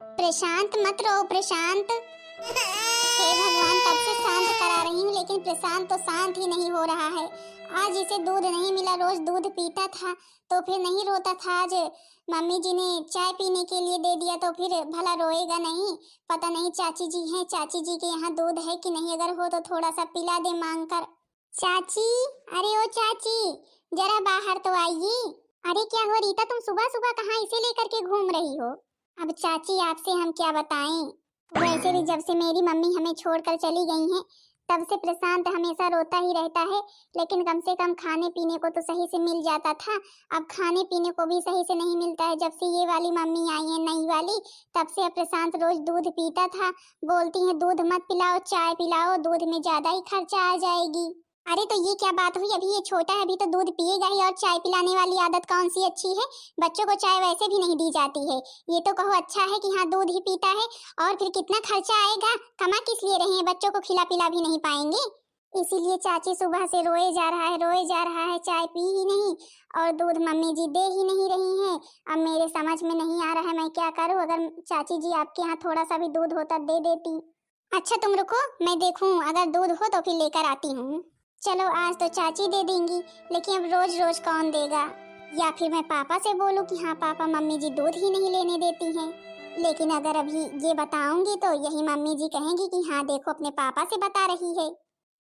प्रशांत मत रहो प्रशांत। हे भगवान, तब से शांत करा रही हूँ लेकिन प्रशांत तो शांत ही नहीं हो रहा है। आज इसे दूध नहीं मिला, रोज दूध पीता था तो फिर नहीं रोता था। आज मम्मी जी ने चाय पीने के लिए दे दिया तो फिर भला रोएगा नहीं? पता नहीं चाची जी हैं, चाची जी के यहाँ दूध है कि नहीं, अगर हो तो थोड़ा सा पिला दे मांग कर। चाची, अरे ओ चाची, जरा बाहर तो आइए। अरे क्या हुआ रीता, तुम सुबह सुबह कहाँ इसे लेकर के घूम रही हो? अब चाची आपसे हम क्या बताएं, वैसे भी जब से मेरी मम्मी हमें छोड़कर चली गई हैं तब से प्रशांत हमेशा रोता ही रहता है। लेकिन कम से कम खाने पीने को तो सही से मिल जाता था, अब खाने पीने को भी सही से नहीं मिलता है। जब से ये वाली मम्मी आई है नई वाली, तब से अब प्रशांत रोज दूध पीता था। बोलती है दूध मत पिलाओ, चाय पिलाओ, दूध में ज्यादा ही खर्चा आ जाएगी। अरे तो ये क्या बात हुई, अभी ये छोटा है, अभी तो दूध पिएगा ही, और चाय पिलाने वाली आदत कौन सी अच्छी है? बच्चों को चाय वैसे भी नहीं दी जाती है। ये तो कहो अच्छा है कि हाँ दूध ही पीता है, और फिर कितना खर्चा आएगा, कमा किस लिए रहे हैं, बच्चों को खिला पिला भी नहीं पाएंगे। इसीलिए चाची सुबह से रोए जा रहा है, रोए जा रहा है, चाय पी ही नहीं और दूध मम्मी जी दे ही नहीं रही हैं। अब मेरे समझ में नहीं आ रहा है मैं क्या करूं, अगर चाची जी आपके यहाँ थोड़ा सा भी दूध होता दे देती। अच्छा तुम रुको, मैं देखूं अगर दूध हो तो फिर लेकर आती हूँ। चलो आज तो चाची दे देंगी, लेकिन अब रोज रोज कौन देगा? या फिर मैं पापा से बोलूं कि हाँ पापा, मम्मी जी दूध ही नहीं लेने देती हैं। लेकिन अगर अभी ये बताऊंगी तो यही मम्मी जी कहेंगी कि हाँ देखो अपने पापा से बता रही है।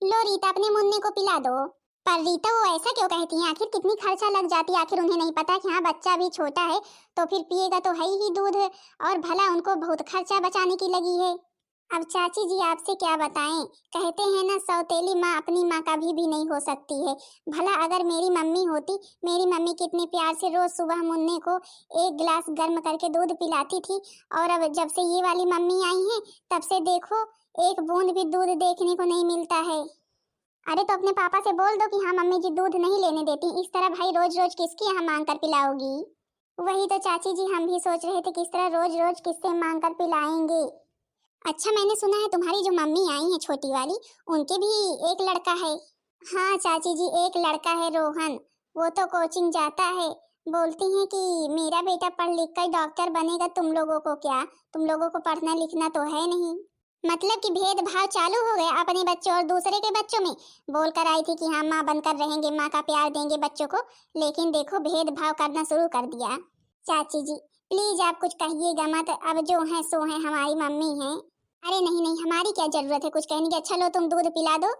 लो रीता, अपने मुन्ने को पिला दो। पर रीता वो ऐसा क्यों कहती हैं, आखिर कितनी खर्चा लग जाती है, आखिर उन्हें नहीं पता कि हाँ बच्चा भी छोटा है तो फिर पिएगा तो है ही दूध, और भला उनको बहुत खर्चा बचाने की लगी है। अब चाची जी आपसे क्या बताएं, कहते हैं ना सौतेली माँ अपनी माँ का भी नहीं हो सकती है। भला अगर मेरी मम्मी होती, मेरी मम्मी कितने प्यार से रोज सुबह मुन्ने को एक गिलास गर्म करके दूध पिलाती थी, और अब जब से ये वाली मम्मी आई है तब से देखो एक बूंद भी दूध देखने को नहीं मिलता है। अरे तो अपने पापा से बोल दो कि हाँ मम्मी जी दूध नहीं लेने देती, इस तरह भाई रोज रोज किसके यहाँ मांग कर पिलाओगी? वही तो चाची जी हम भी सोच रहे थे किस तरह रोज रोज किससे मांग कर पिलाएंगे। अच्छा मैंने सुना है तुम्हारी जो मम्मी आई है छोटी वाली, उनके भी एक लड़का है। हाँ चाची जी, एक लड़का है रोहन, वो तो कोचिंग जाता है। बोलती हैं कि मेरा बेटा पढ़ लिख कर डॉक्टर बनेगा, तुम लोगों को क्या, तुम लोगों को पढ़ना लिखना तो है नहीं। मतलब कि भेदभाव चालू हो गया अपने बच्चों और दूसरे के बच्चों में। बोल कर आई थी कि हाँ माँ बनकर रहेंगे, माँ का प्यार देंगे बच्चों को, लेकिन देखो भेदभाव करना शुरू कर दिया। चाची जी प्लीज आप कुछ कहिएगा मत, अब जो है सो है, हमारी मम्मी है। अरे नहीं नहीं, हमारी क्या जरूरत है कुछ कहने की, अच्छा लो तुम दूध पिला दो।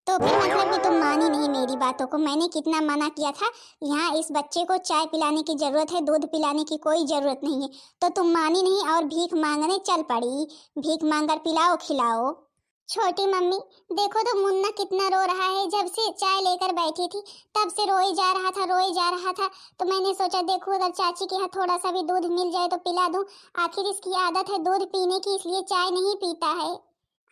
तो फिर मतलब कि तुम मानी नहीं मेरी बातों को, मैंने कितना मना किया था, यहाँ इस बच्चे को चाय पिलाने की जरूरत है, दूध पिलाने की कोई जरूरत नहीं है, तो तुम मानी नहीं और भीख मांगने चल पड़ी। भीख मांगकर पिलाओ खिलाओ। छोटी मम्मी देखो तो मुन्ना कितना रो रहा है, जब से चाय लेकर बैठी थी तब से रोए जा रहा था, रोए जा रहा था। तो मैंने सोचा देखो अगर चाची के यहाँ थोड़ा सा भी दूध मिल जाए तो पिला दूं, आखिर इसकी आदत है दूध पीने की, इसलिए चाय नहीं पीता है।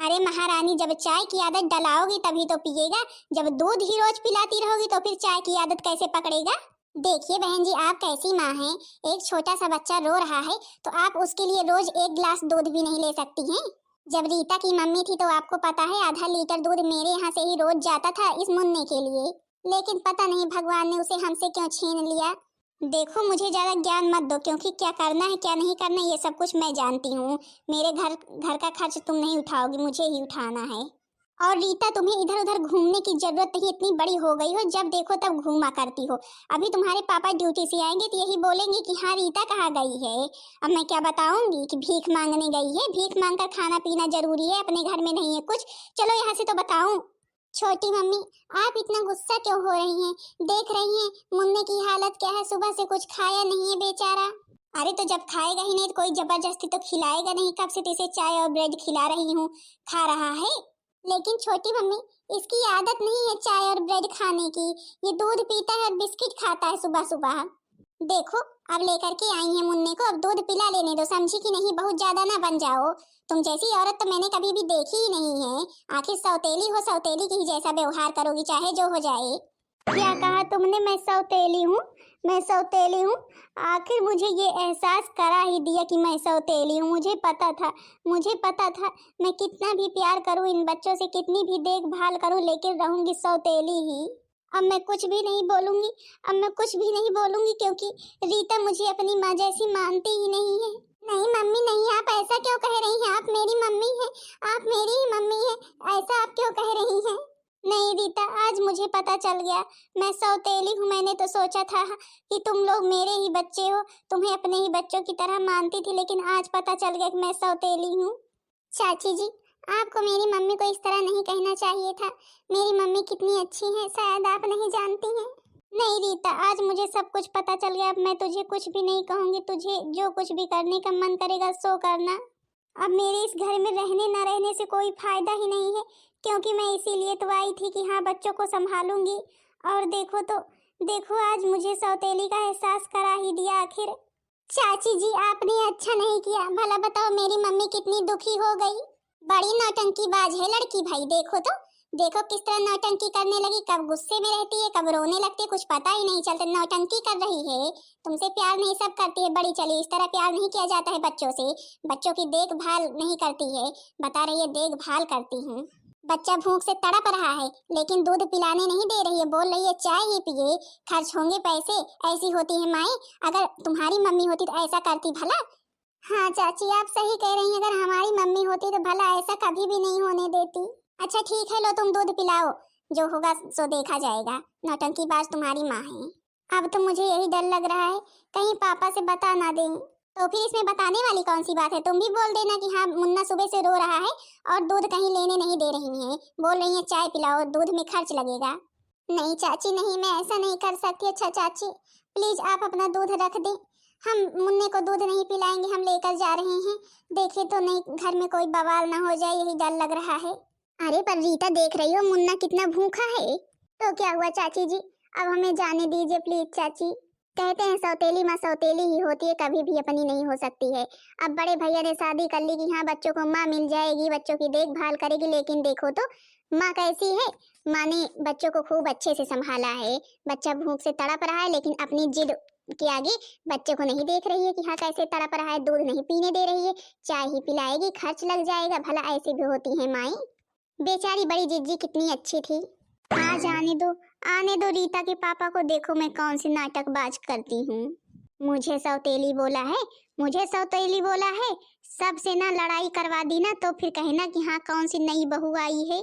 अरे महारानी, जब चाय की आदत डलाओगी तभी तो पिएगा, जब दूध ही रोज पिलाती रहोगी तो फिर चाय की आदत कैसे पकड़ेगा? देखिए बहन जी, आप कैसी माँ हैं, एक छोटा सा बच्चा रो रहा है तो आप उसके लिए रोज एक गिलास दूध भी नहीं ले सकती हैं? जब रीता की मम्मी थी तो आपको पता है आधा लीटर दूध मेरे यहाँ से ही रोज जाता था इस मुन्ने के लिए, लेकिन पता नहीं भगवान ने उसे हमसे क्यों छीन लिया। देखो मुझे ज्यादा ज्ञान मत दो, क्योंकि क्या करना है क्या नहीं करना ये सब कुछ मैं जानती हूँ। मेरे घर घर का खर्च तुम नहीं उठाओगी, मुझे ही उठाना है। और रीता तुम्हें इधर उधर घूमने की जरूरत नहीं, इतनी बड़ी हो गई हो, जब देखो तब घूमा करती हो। अभी तुम्हारे पापा ड्यूटी से आएंगे तो यही बोलेंगे कि हाँ रीता कहाँ गई है। अब मैं क्या बताऊंगी कि भीख मांगने गई है, भीख मांग कर खाना पीना जरूरी है, अपने घर में नहीं है कुछ। चलो यहाँ से तो बताऊं। छोटी मम्मी आप इतना गुस्सा क्यों हो रही हैं, देख रही हैं मुन्ने की हालत क्या है, सुबह से कुछ खाया नहीं है बेचारा। अरे तो जब खाएगा ही नहीं तो कोई जबरदस्ती तो खिलाएगा नहीं, कब से इसे चाय और ब्रेड खिला रही हूँ, खा रहा है। लेकिन छोटी मम्मी इसकी आदत नहीं है चाय और ब्रेड खाने की, ये दूध पीता है और बिस्किट खाता है सुबह सुबह। देखो अब लेकर के आई है मुन्ने को, अब दूध पिला लेने दो, समझी कि नहीं, बहुत ज्यादा ना बन जाओ। तुम जैसी औरत तो मैंने कभी भी देखी ही नहीं है, आखिर सौतेली हो, सौतेली की ही जैसा व्यवहार करोगी चाहे जो हो जाए। क्या कहा तुमने, मैं सौतेली हूँ? मैं सौतेली हूँ? आखिर मुझे ये एहसास करा ही दिया कि मैं सौतेली हूँ। मुझे पता था, मुझे पता था, मैं कितना भी प्यार करूँ इन बच्चों से, कितनी भी देखभाल करूँ, लेकिन रहूंगी सौतेली ही। अब मैं कुछ भी नहीं बोलूंगी, अब मैं कुछ भी नहीं बोलूंगी, क्योंकि रीता मुझे अपनी माँ जैसी मानती ही नहीं है। नहीं मम्मी नहीं, आप चल गया। मैं सौतेली हूँ, मैंने तो सोचा था कि तुम लोग मेरे ही बच्चे हो, तुम्हें अपने ही बच्चों की तरह मानती थी, लेकिन आज पता चल गया कि मैं सौतेली हूँ। चाची जी, आपको मेरी मम्मी को इस तरह नहीं कहना चाहिए था। मेरी मम्मी कितनी अच्छी है, शायद आप नहीं जानती हैं। नहीं रीता, आज मुझे सब कुछ पता चल गया। अब मैं तुझे कुछ भी नहीं कहूँगी। तुझे जो कुछ भी करने का मन करेगा सो करना। अब मेरे इस घर में रहने न रहने से कोई फायदा ही नहीं है, क्योंकि मैं इसीलिए तो आई थी कि हाँ बच्चों को संभालूंगी। और देखो आज मुझे सौतेली का एहसास करा ही दिया आखिर। चाची जी, आपने अच्छा नहीं किया। भला बताओ मेरी मम्मी कितनी दुखी हो गई। बड़ी नौटंकीबाज है लड़की भाई। देखो किस तरह नौटंकी करने लगी। कब गुस्से में रहती है, कब रोने लगती है, कुछ पता ही नहीं चलता। नौटंकी कर रही है। तुमसे प्यार नहीं सब करती है बड़ी चली। इस तरह प्यार नहीं किया जाता है बच्चों से। बच्चों की देखभाल नहीं करती है। बता रही है देखभाल करती हूँ। बच्चा भूख से तड़प रहा है, लेकिन दूध पिलाने नहीं दे रही है। बोल रही है चाय ही पिए, खर्च होंगे पैसे। ऐसी होती है माई। अगर तुम्हारी मम्मी होती तो ऐसा करती भला? हाँ चाची, आप सही कह रही हैं। अगर हमारी मम्मी होती तो भला ऐसा कभी भी नहीं होने देती। अच्छा ठीक है, लो तुम दूध पिलाओ। जो होगा सो देखा जाएगा। नौटंकीबाज तुम्हारी माँ है। अब तो मुझे यही डर लग रहा है कहीं पापा से बता ना दें। तो फिर इसमें बताने वाली कौन सी बात है? तुम भी बोल देना कि हाँ मुन्ना सुबह से रो रहा है और दूध कहीं लेने नहीं दे रही है। बोल रही है चाय पिलाओ, दूध में खर्च लगेगा। नहीं चाची नहीं, मैं ऐसा नहीं कर सकती। अच्छा चाची प्लीज आप अपना दूध रख दें। हम मुन्ने को दूध नहीं पिलाएंगे, हम लेकर जा रहे हैं। देखे तो नहीं घर में कोई बवाल ना हो जाए, यही डर लग रहा है। अरे पर रीता देख रही हो मुन्ना कितना भूखा है। तो क्या हुआ चाची जी, अब हमें जाने दीजिए प्लीज चाची। कहते हैं सौतेली माँ सौतेली ही होती है, कभी भी अपनी नहीं हो सकती है। अब बड़े भैया ने शादी कर ली कि हाँ बच्चों को माँ मिल जाएगी, बच्चों की देखभाल करेगी। लेकिन देखो तो माँ कैसी है। माँ ने बच्चों को खूब अच्छे से संभाला है। बच्चा भूख से तड़प रहा है, लेकिन अपनी जिद के आगे बच्चे को नहीं देख रही है कि हाँ कैसे तड़प रहा है। दूध नहीं पीने दे रही है, चाय ही पिलाएगी, खर्च लग जाएगा। भला ऐसी भी होती है माई। बेचारी बड़ी जिज्जी कितनी अच्छी थी। आज आने दो रीता के पापा को। देखो मैं कौन सी नाटकबाज करती हूँ। मुझे सौतेली बोला है, मुझे सौतेली बोला है। सबसे ना लड़ाई करवा दी ना तो फिर कहना कि हाँ कौन सी नई बहू आई है।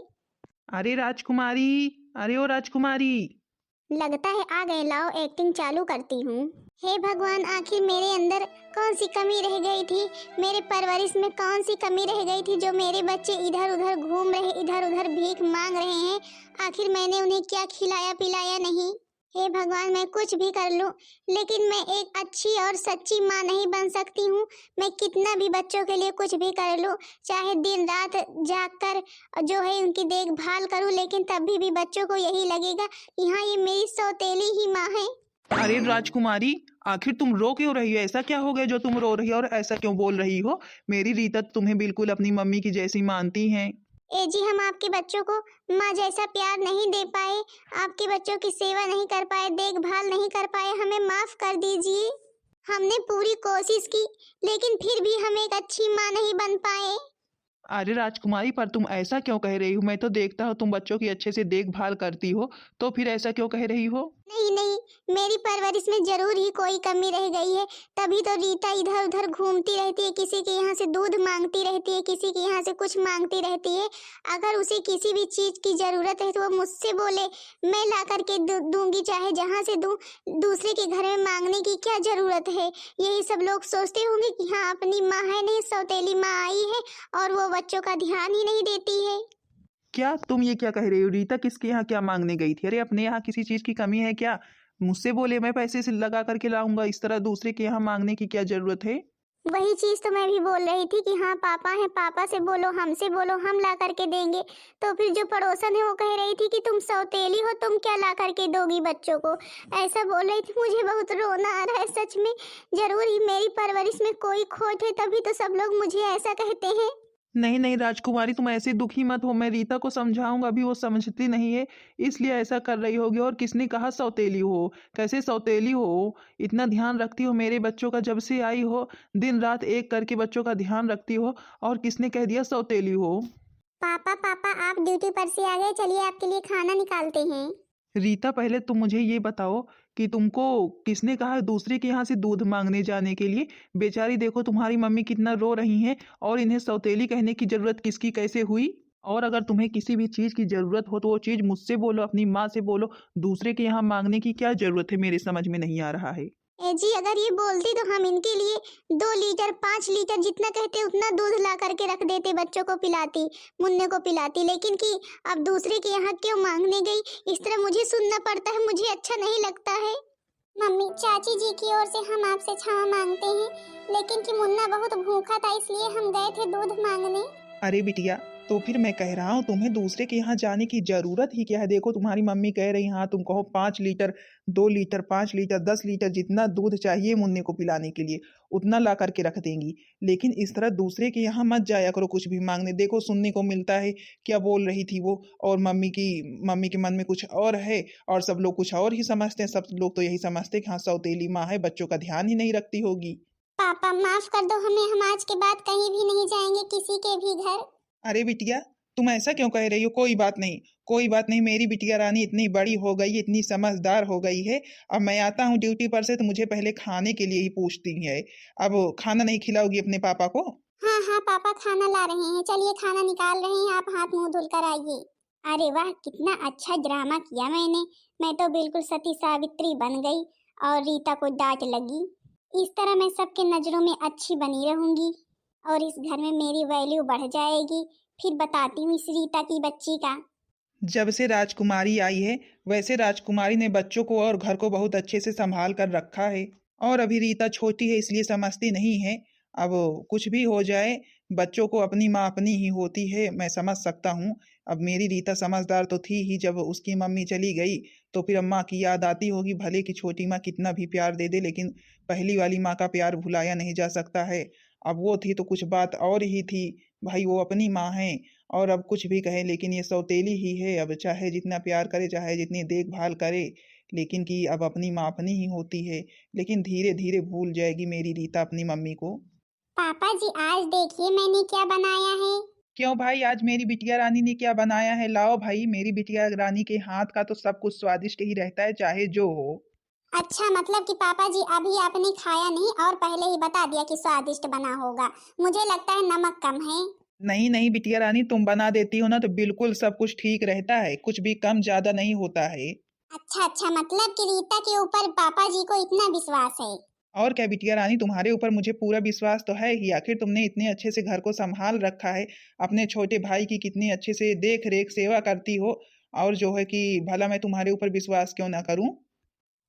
अरे राजकुमारी, अरे ओ राजकुमारी। लगता है आ गए, लाओ एक्टिंग चालू करती हूँ। हे भगवान, आखिर मेरे अंदर कौन सी कमी रह गई थी, मेरे परवरिश में कौन सी कमी रह गई थी जो मेरे बच्चे इधर उधर घूम रहे, इधर उधर भीख मांग रहे हैं। आखिर मैंने उन्हें क्या खिलाया पिलाया नहीं। हे भगवान, मैं कुछ भी कर लूं, लेकिन मैं एक अच्छी और सच्ची माँ नहीं बन सकती हूँ। मैं कितना भी बच्चों के लिए कुछ भी कर लूं, चाहे दिन रात जाग कर जो है उनकी देखभाल करूं, लेकिन तभी भी बच्चों को यही लगेगा कि हाँ ये मेरी सौतेली ही माँ है। अरे राजकुमारी, आखिर तुम रो क्यों रही हो? ऐसा क्या हो गया जो तुम रो रही हो और ऐसा क्यों बोल रही हो? मेरी रीता तुम्हें बिल्कुल अपनी मम्मी की जैसी मानती हैं। ए जी, हम आपके बच्चों को माँ जैसा प्यार नहीं दे पाए, आपके बच्चों की सेवा नहीं कर पाए, देखभाल नहीं कर पाए, हमें माफ कर दीजिए। हमने पूरी कोशिश की, लेकिन फिर भी हम एक अच्छी माँ नहीं बन पाए। अरे राजकुमारी, पर तुम ऐसा क्यों कह रही हो? मैं तो देखता हूँ तुम बच्चों की अच्छे से देखभाल करती हो, तो फिर ऐसा क्यों कह रही हो? नहीं नहीं, मेरी परवरिश में जरूर ही कोई कमी रह गई है, तभी तो रीता इधर उधर घूमती रहती है, किसी के यहाँ से दूध मांगती रहती है, किसी के यहाँ से कुछ मांगती रहती है। अगर उसे किसी भी चीज की जरूरत है तो वो मुझसे बोले, मैं ला करके दूंगी, चाहे जहाँ से दूं। दूसरे के घर में मांगने की क्या जरूरत है। यही सब लोग सोचते होंगे कि हाँ अपनी माँ है, नहीं सौतेली माँ आई है और वो बच्चों का ध्यान ही नहीं देती है। क्या तुम ये क्या कह रही हो? रीता किसके यहाँ क्या मांगने गई थी? अरे अपने यहाँ किसी चीज की कमी है क्या? मुझसे बोले, मैं पैसे से लगा करके लाऊंगा। इस तरह दूसरे के यहाँ मांगने की क्या जरूरत है? वही चीज तो मैं भी बोल रही थी कि हाँ पापा है, पापा से बोलो, हमसे बोलो, हम ला करके देंगे। तो फिर जो पड़ोसन है वो कह रही थी कि तुम सौतेली हो, तुम क्या ला करके दोगी बच्चों को, ऐसा बोल रही थी। मुझे बहुत रोना आ रहा है सच में। जरूर ही मेरी परवरिश में कोई खोट है, तभी तो सब लोग मुझे ऐसा कहते हैं। नहीं नहीं राजकुमारी, तुम ऐसे दुखी मत हो। मैं रीता को समझाऊंगा, अभी वो समझती नहीं है, इसलिए ऐसा कर रही होगी। और किसने कहा सौतेली हो? कैसे सौतेली हो? इतना ध्यान रखती हो मेरे बच्चों का, जब से आई हो दिन रात एक करके बच्चों का ध्यान रखती हो, और किसने कह दिया सौतेली हो? पापा पापा, आप ड्यूटी पर से आ गए, चलिए आपके लिए खाना निकालते हैं। रीता, पहले तुम मुझे ये बताओ कि तुमको किसने कहा है दूसरे के यहाँ से दूध मांगने जाने के लिए? बेचारी देखो तुम्हारी मम्मी कितना रो रही हैं, और इन्हें सौतेली कहने की जरूरत किसकी कैसे हुई? और अगर तुम्हें किसी भी चीज़ की ज़रूरत हो तो वो चीज़ मुझसे बोलो, अपनी माँ से बोलो। दूसरे के यहाँ मांगने की क्या ज़रूरत है, मेरे समझ में नहीं आ रहा है। जी अगर ये बोलती तो हम इनके लिए 2 लीटर 5 लीटर जितना कहते उतना दूध ला करके रख देते, बच्चों को पिलाती, मुन्ने को पिलाती। लेकिन कि अब दूसरे के यहाँ क्यों मांगने गई, इस तरह मुझे सुनना पड़ता है, मुझे अच्छा नहीं लगता है। मम्मी चाची जी की ओर से हम आपसे क्षमा मांगते हैं, लेकिन कि मुन्ना बहुत भूखा था इसलिए हम गए थे दूध मांगने। अरे बिटिया, तो फिर मैं कह रहा हूँ तुम्हें दूसरे के यहाँ जाने की ज़रूरत ही क्या है। देखो तुम्हारी मम्मी कह रही, हाँ तुम कहो 5 लीटर 2 लीटर 5 लीटर 10 लीटर जितना दूध चाहिए मुन्ने को पिलाने के लिए उतना ला करके रख देंगी। लेकिन इस तरह दूसरे के यहाँ मत जाया करो कुछ भी मांगने। देखो सुनने को मिलता है क्या बोल रही थी वो, और मम्मी के मन में कुछ और है और सब लोग कुछ और ही समझते हैं। सब लोग तो यही समझते हैं कि हाँ सौतेली माँ है, बच्चों का ध्यान ही नहीं रखती होगी। पापा माफ कर दो हमें, हम आज के बाद कहीं भी नहीं जाएंगे किसी के भी घर। अरे बिटिया, तुम ऐसा क्यों कह रही हो। कोई बात नहीं, कोई बात नहीं। मेरी बिटिया रानी इतनी बड़ी हो गई है, इतनी समझदार हो गई है। अब मैं आता हूँ ड्यूटी पर से तो मुझे पहले खाने के लिए ही पूछती है। अब खाना नहीं खिलाओगी अपने पापा को? हाँ हाँ पापा खाना ला रहे हैं, चलिए खाना निकाल रहे हैं, आप हाथ मुंह धुल कर आइए। अरे वाह कितना अच्छा ड्रामा किया मैंने, मैं तो बिल्कुल सती सावित्री बन गई और रीता को डांट लगी। इस तरह मैं सबके नजरों में अच्छी बनी रहूंगी और इस घर में मेरी वैल्यू बढ़ जाएगी। फिर बताती हूँ इस रीता की बच्ची का। जब से राजकुमारी आई है वैसे राजकुमारी ने बच्चों को और घर को बहुत अच्छे से संभाल कर रखा है। और अभी रीता छोटी है इसलिए समझती नहीं है। अब कुछ भी हो जाए बच्चों को अपनी माँ अपनी ही होती है, मैं समझ सकता हूँ। अब मेरी रीता समझदार तो थी ही, जब उसकी मम्मी चली गई तो फिर अम्मा की याद आती होगी। भले कि छोटी माँ कितना भी प्यार दे दे लेकिन पहली वाली माँ का प्यार भुलाया नहीं जा सकता है। अब वो थी तो कुछ बात और ही थी, भाई वो अपनी माँ है। और अब कुछ भी कहे लेकिन ये सौतेली ही है। अब चाहे जितना प्यार करे चाहे जितनी देखभाल करे लेकिन कि अब अपनी माँ अपनी ही होती है। लेकिन धीरे धीरे भूल जाएगी मेरी रीता अपनी मम्मी को। पापा जी आज देखिए मैंने क्या बनाया है। क्यों भाई, आज मेरी बिटिया रानी ने क्या बनाया है? लाओ भाई, मेरी बिटिया रानी के हाथ का तो सब कुछ स्वादिष्ट ही रहता है चाहे जो हो। अच्छा मतलब कि पापा जी अभी आपने खाया नहीं और पहले ही बता दिया कि स्वादिष्ट बना होगा, मुझे लगता है नमक कम है। नहीं नहीं बिटिया रानी, तुम बना देती हो ना तो बिल्कुल सब कुछ ठीक रहता है, कुछ भी कम ज्यादा नहीं होता है। अच्छा अच्छा मतलब कि रीता के ऊपर पापा जी को इतना विश्वास है। और क्या बिटिया रानी, तुम्हारे ऊपर मुझे पूरा विश्वास तो है ही। आखिर तुमने इतने अच्छे से घर को संभाल रखा है, अपने छोटे भाई की कितनी अच्छे से देख रेख सेवा करती हो। और जो है कि भला मैं तुम्हारे ऊपर विश्वास क्यों ना करूं।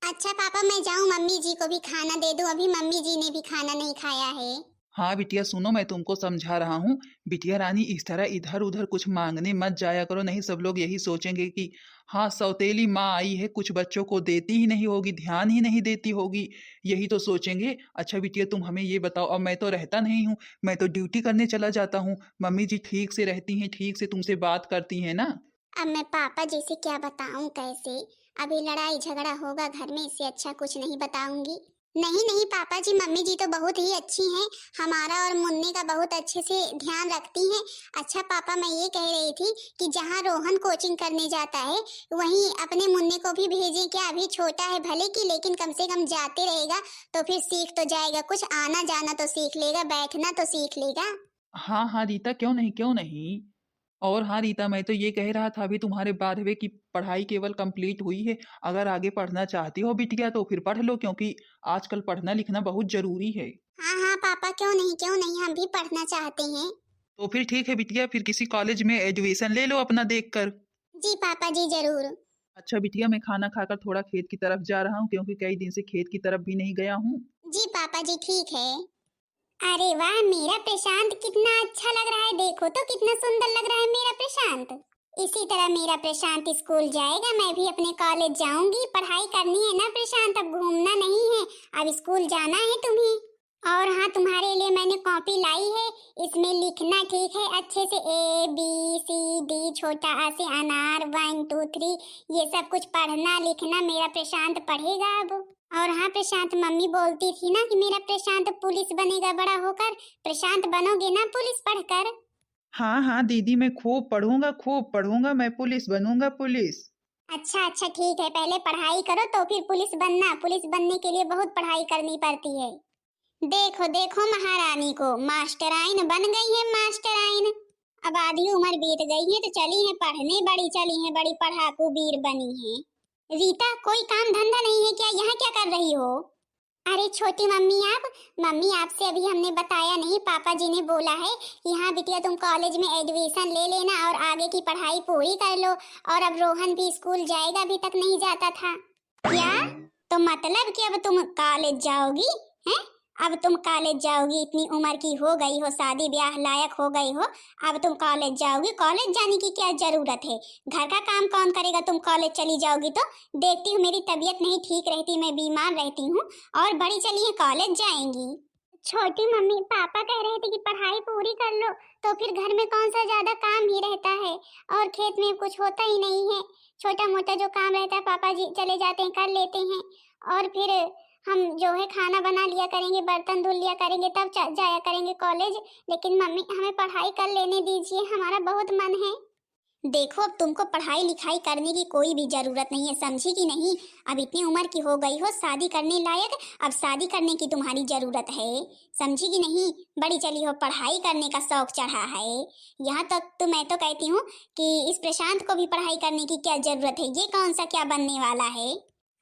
अच्छा पापा मैं जाऊं मम्मी जी को भी खाना दे दूं, अभी मम्मी जी ने भी खाना नहीं खाया है। हाँ बिटिया सुनो, मैं तुमको समझा रहा हूँ। बिटिया रानी इस तरह इधर उधर कुछ मांगने मत जाया करो, नहीं सब लोग यही सोचेंगे कि हाँ सौतेली माँ आई है, कुछ बच्चों को देती ही नहीं होगी, ध्यान ही नहीं देती होगी, यही तो सोचेंगे। अच्छा बिटिया तुम हमें ये बताओ, अब मैं तो रहता नहीं हूँ, मैं तो ड्यूटी करने चला जाता हूँ। मम्मी जी ठीक से रहती हैं, ठीक से तुमसे बात करती हैं ना? अब मैं पापा जी से क्या बताऊं कैसे, अभी लड़ाई झगड़ा होगा घर में, इससे अच्छा कुछ नहीं बताऊंगी। नहीं नहीं पापा जी मम्मी जी तो बहुत ही अच्छी हैं, हमारा और मुन्ने का बहुत अच्छे से ध्यान रखती हैं। अच्छा पापा मैं ये कह रही थी कि जहाँ रोहन कोचिंग करने जाता है वहीं अपने मुन्ने को भी भेजें क्या, अभी छोटा है भले की लेकिन कम से कम जाते रहेगा तो फिर सीख तो जाएगा, कुछ आना जाना तो सीख लेगा, बैठना तो सीख लेगा। हाँ हाँ रीता, क्यों नहीं क्यों नहीं। और हाँ रीता, मैं तो ये कह रहा था अभी तुम्हारे 12वीं की पढ़ाई केवल कंप्लीट हुई है। अगर आगे पढ़ना चाहती हो बिटिया तो फिर पढ़ लो, क्योंकि आजकल पढ़ना लिखना बहुत जरूरी है। हाँ हाँ पापा क्यों नहीं हम भी पढ़ना चाहते हैं। तो फिर ठीक है बिटिया, फिर किसी कॉलेज में एडमिशन ले लो अपना देख कर। जी पापा जी जरूर। अच्छा बिटिया, मैं खाना खाकर थोड़ा खेत की तरफ जा रहा हूँ क्योंकि कई दिन से खेत की तरफ भी नहीं गया हूँ। जी पापा जी ठीक है। अरे वाह मेरा प्रशांत कितना अच्छा लग रहा है, देखो तो कितना सुंदर लग रहा है मेरा प्रशांत। इसी तरह मेरा प्रशांत स्कूल जाएगा, मैं भी अपने कॉलेज जाऊंगी, पढ़ाई करनी है ना प्रशांत, अब घूमना नहीं है, अब स्कूल जाना है तुम्हें। और हाँ तुम्हारे लिए मैंने कॉपी लाई है, इसमें लिखना ठीक है अच्छे से, ABCD छोटा आ से अनार 1 2 3 ये सब कुछ पढ़ना लिखना मेरा प्रशांत पढ़ेगा अब। और हाँ प्रशांत मम्मी बोलती थी ना कि मेरा प्रशांत पुलिस बनेगा बड़ा होकर, प्रशांत बनोगे ना पुलिस पढ़कर? हाँ हाँ दीदी, मैं खूब पढ़ूंगा, मैं पुलिस बनूंगा पुलिस। अच्छा अच्छा ठीक है, पहले पढ़ाई करो तो फिर पुलिस बनना, पुलिस बनने के लिए बहुत पढ़ाई करनी पड़ती है। देखो देखो महारानी को, मास्टराइन बन गई है मास्टराइन। अब आधी उम्र बीत गई है तो चली है पढ़ने, बड़ी चली है, बड़ी पढ़ाकू वीर बनी है। रीता, कोई काम धंधा नहीं है क्या? यहाँ क्या कर रही हो? अरे छोटी मम्मी, आप मम्मी आपसे अभी हमने बताया नहीं, पापा जी ने बोला है यहाँ बिटिया तुम कॉलेज में एडमिशन ले लेना और आगे की पढ़ाई पूरी कर लो। और अब रोहन भी स्कूल जाएगा, अभी तक नहीं जाता था। क्या? तो मतलब कि अब तुम कॉलेज जाओगी? हैं? अब तुम कॉलेज जाओगी? इतनी उम्र की हो गई हो, शादी ब्याह लायक हो गई हो, अब तुम कॉलेज जाओगी? कॉलेज जाने की क्या जरूरत है? घर का काम कौन करेगा? तुम कॉलेज चली जाओगी तो देखती हूँ मेरी तबीयत नहीं ठीक रहती, मैं बीमार रहती हूँ, और बड़ी चलिए कॉलेज जाएंगी। छोटी मम्मी, पापा कह रहे थे कि पढ़ाई पूरी कर लो, तो फिर घर में कौन सा ज्यादा काम ही रहता है, और खेत में कुछ होता ही नहीं है। छोटा मोटा जो काम रहता है पापा जी चले जाते हैं, कर लेते हैं, और फिर हम जो है खाना बना लिया करेंगे, बर्तन धुल लिया करेंगे, तब जाया करेंगे कॉलेज। लेकिन मम्मी हमें पढ़ाई कर लेने दीजिए, हमारा बहुत मन है। देखो, अब तुमको पढ़ाई लिखाई करने की कोई भी जरूरत नहीं है, समझी कि नहीं? अब इतनी उम्र की हो गई हो, शादी करने लायक, अब शादी करने की तुम्हारी जरूरत है, समझी कि नहीं? बड़ी चली हो, पढ़ाई करने का शौक चढ़ा है। यहाँ तक तो मैं तो कहती हूँ कि इस प्रशांत को भी पढ़ाई करने की क्या जरूरत है? ये कौन सा क्या बनने वाला है?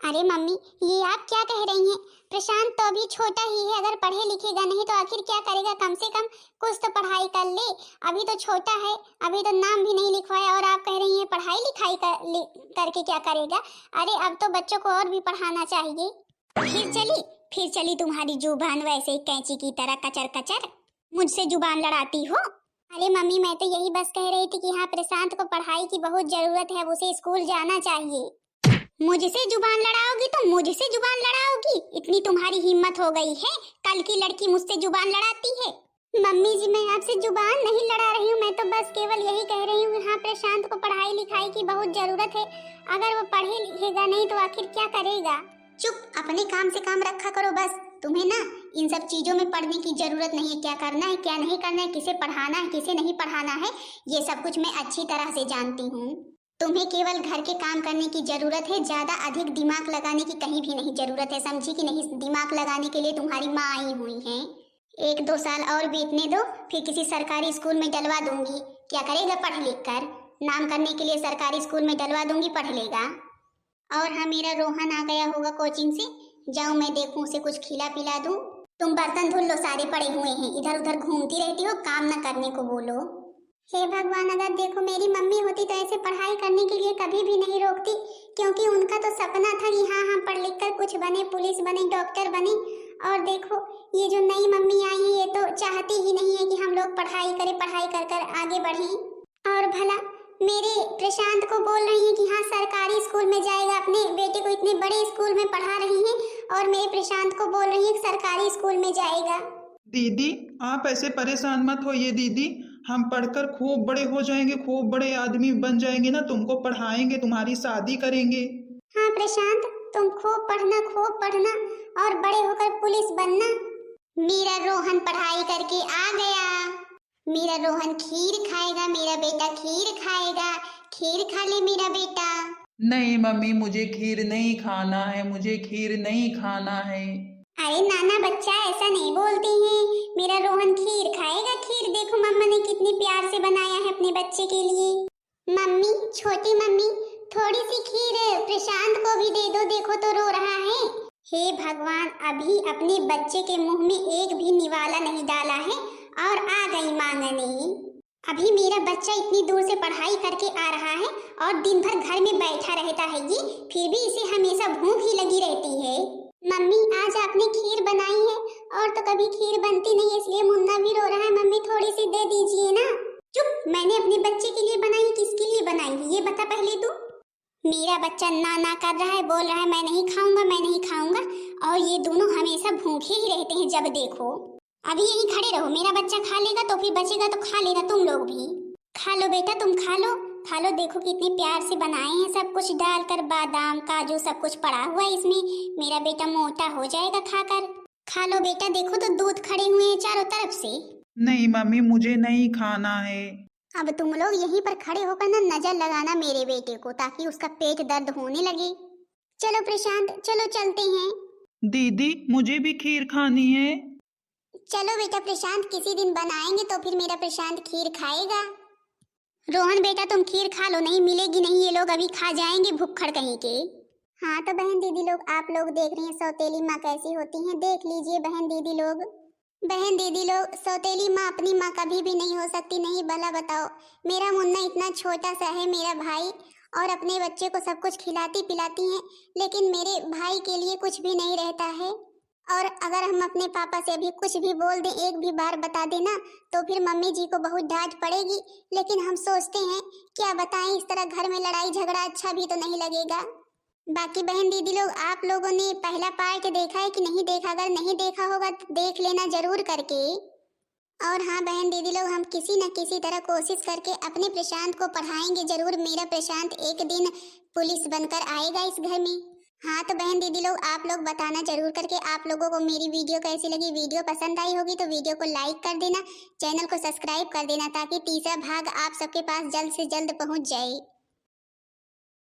अरे मम्मी, ये आप क्या कह रही हैं? प्रशांत तो अभी छोटा ही है, अगर पढ़े लिखेगा नहीं तो आखिर क्या करेगा? कम से कम कुछ तो पढ़ाई कर ले, अभी तो छोटा है, अभी तो नाम भी नहीं लिखवाया, और आप कह रही हैं पढ़ाई लिखाई करके क्या करेगा? अरे अब तो बच्चों को और भी पढ़ाना चाहिए। फिर चली तुम्हारी जुबान वैसे ही कैंची की तरह कचर कचर, मुझसे जुबान लड़ाती हो। अरे मम्मी, मैं तो यही बस कह रही थी कि हाँ, प्रशांत को पढ़ाई की बहुत जरूरत है, अब उसे स्कूल जाना चाहिए। मुझसे जुबान लड़ाओगी तो मुझसे जुबान लड़ाओगी? इतनी तुम्हारी हिम्मत हो गई है? कल की लड़की मुझसे जुबान लड़ाती है? मम्मी जी, मैं आपसे जुबान नहीं लड़ा रही हूँ, मैं तो बस केवल यही कह रही हूँ हाँ, प्रशांत को पढ़ाई लिखाई की बहुत जरूरत है, अगर वो पढ़े लिखेगा नहीं तो आखिर क्या करेगा? चुप, अपने काम से काम रखा करो बस। तुम्हें ना इन सब चीजों में पढ़ने की जरूरत नहीं है, क्या करना है क्या नहीं करना है, किसे पढ़ाना है किसे नहीं पढ़ाना है, ये सब कुछ मैं अच्छी तरह से जानती हूँ। तुम्हें केवल घर के काम करने की जरूरत है, ज्यादा अधिक दिमाग लगाने की कहीं भी नहीं जरूरत है, समझी कि नहीं? दिमाग लगाने के लिए तुम्हारी माँ आई हुई है। 1-2 साल और बीतने दो, फिर किसी सरकारी स्कूल में डलवा दूंगी। क्या करेगा पढ़ लिख कर? नाम करने के लिए सरकारी स्कूल में डलवा दूंगी, पढ़ लेगा। और हाँ, मेरा रोहन आ गया होगा कोचिंग से, जाऊँ मैं देखूँ उसे कुछ खिला पिला दूँ। तुम बर्तन धुल लो, सारे पड़े हुए हैं, इधर उधर घूमती रहती हो, काम न करने को बोलो। हे भगवान, अगर देखो मेरी मम्मी होती तो ऐसे पढ़ाई करने के लिए कभी भी नहीं रोकती, क्योंकि उनका तो सपना था कि हाँ हम पढ़ लिख कर कुछ बने, पुलिस बने, डॉक्टर बने। और देखो ये जो नई मम्मी आई है, ये तो चाहती ही नहीं है कि हम लोग पढ़ाई करें, पढ़ाई कर कर आगे बढ़ें। और भला मेरे प्रशांत को बोल रही है कि हाँ सरकारी स्कूल में जाएगा, अपने बेटे को इतने बड़े स्कूल में पढ़ा रही है, और मेरे प्रशांत को बोल रही है कि सरकारी स्कूल में जाएगा। दीदी, आप ऐसे परेशान मत होइए दीदी, हम पढ़कर खूब बड़े हो जाएंगे, खूब बड़े आदमी बन जाएंगे ना, तुमको पढ़ाएंगे, तुम्हारी शादी करेंगे। हाँ प्रशांत, तुम खूब पढ़ना और बड़े होकर पुलिस बनना। मेरा रोहन पढ़ाई करके आ गया, मेरा रोहन खीर खाएगा, मेरा बेटा खीर खाएगा, खीर खा ले मेरा बेटा। नहीं मम्मी, मुझे खीर नहीं खाना है, मुझे खीर नहीं खाना है। अरे नाना बच्चा, ऐसा नहीं बोलते हैं, मेरा रोहन खीर खाएगा। खीर देखो मम्मा ने कितनी प्यार से बनाया है अपने बच्चे के लिए। मम्मी, छोटी मम्मी, थोड़ी सी खीर प्रशांत को भी दे दो, देखो तो रो रहा है। हे भगवान, अभी अपने बच्चे के मुंह में एक भी निवाला नहीं डाला है और आ गई मांगने। अभी मेरा बच्चा इतनी दूर से पढ़ाई करके आ रहा है और दिन भर घर में बैठा रहता है ये, फिर भी इसे हमेशा भूख ही लगी रहती है। मम्मी, आज आपने खीर बनाई है, और तो कभी खीर बनती नहीं, इसलिए मुन्ना भी रो रहा है। मम्मी थोड़ी सी दे दीजिए ना। चुप, मैंने अपने बच्चे के लिए बनाई, किसके लिए बनाई है ये बता पहले तू। मेरा बच्चा ना कर रहा है, बोल रहा है मैं नहीं खाऊंगा, मैं नहीं खाऊंगा, और ये दोनों हमेशा भूखे ही रहते हैं जब देखो। अभी यहीं खड़े रहो, मेरा बच्चा खा लेगा तो फिर बचेगा तो खा लेना, तुम लोग भी खा लो बेटा, तुम खा लो। देखो कितने प्यार से बनाए हैं, सब कुछ डालकर, बादाम काजू सब कुछ पड़ा हुआ है इसमें, मेरा बेटा मोटा हो जाएगा खाकर। खा लो बेटा, देखो तो दूध खड़े हुए हैं चारों तरफ से। नहीं मम्मी, मुझे नहीं खाना है। अब तुम लोग यहीं पर खड़े होकर ना नजर लगाना मेरे बेटे को, ताकि उसका पेट दर्द होने लगे। चलो प्रशांत, चलो चलते हैं। दीदी, मुझे भी खीर खानी है। चलो बेटा प्रशांत, किसी दिन बनाएंगे तो फिर मेरा प्रशांत खीर खाएगा। रोहन बेटा तुम खीर खा लो, नहीं मिलेगी नहीं, ये लोग अभी खा जाएंगे भुक्खड़ कहीं के। हाँ तो बहन दीदी लोग, आप लोग देख रही हैं सौतेली माँ कैसी होती हैं, देख लीजिए बहन दीदी लोग। बहन दीदी लोग, सौतेली माँ अपनी माँ कभी भी नहीं हो सकती। नहीं भला बताओ, मेरा मुन्ना इतना छोटा सा है मेरा भाई, और अपने बच्चे को सब कुछ खिलाती पिलाती हैं, लेकिन मेरे भाई के लिए कुछ भी नहीं रहता है। और अगर हम अपने पापा से अभी कुछ भी बोल दें, एक भी बार बता देना, तो फिर मम्मी जी को बहुत डांट पड़ेगी। लेकिन हम सोचते हैं क्या बताएं, इस तरह घर में लड़ाई झगड़ा अच्छा भी तो नहीं लगेगा। बाकी बहन दीदी लोग, आप लोगों ने पहला पार्ट देखा है कि नहीं देखा? अगर नहीं देखा होगा तो देख लेना जरूर करके। और हाँ बहन दीदी लोग, हम किसी न किसी तरह कोशिश करके अपने प्रशांत को पढ़ाएंगे जरूर। मेरा प्रशांत एक दिन पुलिस बनकर आएगा इस घर में। हाँ तो बहन दीदी लोग, आप लोग बताना जरूर करके आप लोगों को मेरी वीडियो कैसी लगी। वीडियो पसंद आई होगी तो वीडियो को लाइक कर देना, चैनल को सब्सक्राइब कर देना, ताकि तीसरा भाग आप सबके पास जल्द से जल्द पहुंच जाए।